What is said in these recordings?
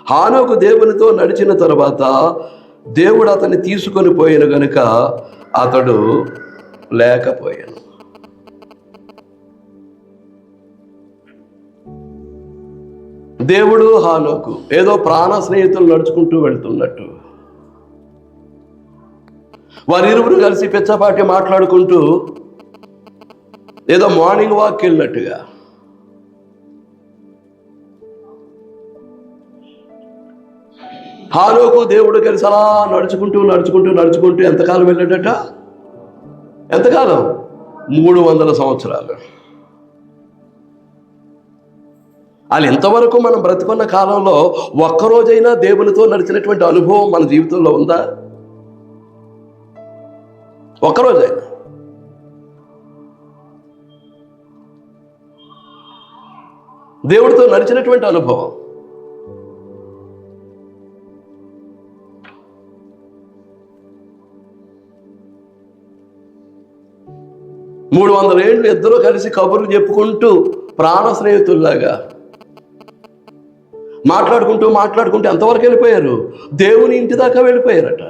హానోకు దేవునితో నడిచిన తర్వాత దేవుడు అతన్ని తీసుకొని పోయిన గనుక అతడు లేకపోయాను. దేవుడు హానోకు ఏదో ప్రాణ స్నేహితులు నడుచుకుంటూ వెళ్తున్నట్టు, వారిరువురు కలిసి పిచ్చపాటి మాట్లాడుకుంటూ ఏదో మార్నింగ్ వాక్ వెళ్ళినట్టుగా హానోకు దేవుడు కలిసి అలా నడుచుకుంటూ ఎంతకాలం వెళ్ళాడట? ఎంతకాలం? 300 సంవత్సరాలు. వాళ్ళు ఇంతవరకు మనం బ్రతికున్న కాలంలో ఒక్కరోజైనా దేవునితో నడిచినటువంటి అనుభవం మన జీవితంలో ఉందా? ఒక్కరోజైనా? దేవుడితో నడిచినటువంటి అనుభవం. మూడు 300 ఏళ్ళు ఇద్దరు కలిసి కబుర్లు చెప్పుకుంటూ ప్రాణ స్నేహితుల్లాగా మాట్లాడుకుంటూ ఎంతవరకు వెళ్ళిపోయారు? దేవుని ఇంటి దాకా వెళ్ళిపోయారట.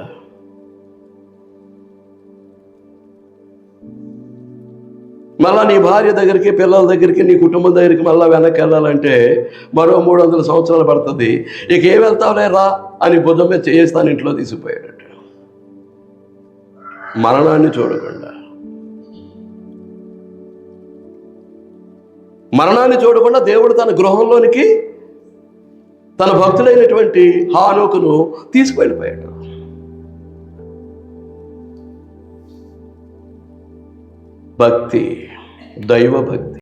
మళ్ళా నీ భార్య దగ్గరికి, పిల్లల దగ్గరికి, నీ కుటుంబం దగ్గరికి మళ్ళీ వెనక్కి వెళ్ళాలంటే మరో 300 సంవత్సరాలు పడుతుంది. ఇక ఏం వెళ్తావులే రా అని భుజం మీద చేస్తాను ఇంట్లో తీసుకుపోయాడట. మరణాన్ని చూడకుండా దేవుడు తన గృహంలోనికి తన భక్తుడైనటువంటి హానోకును తీసుకువెళ్ళిపోయాడు. భక్తి, దైవ భక్తి.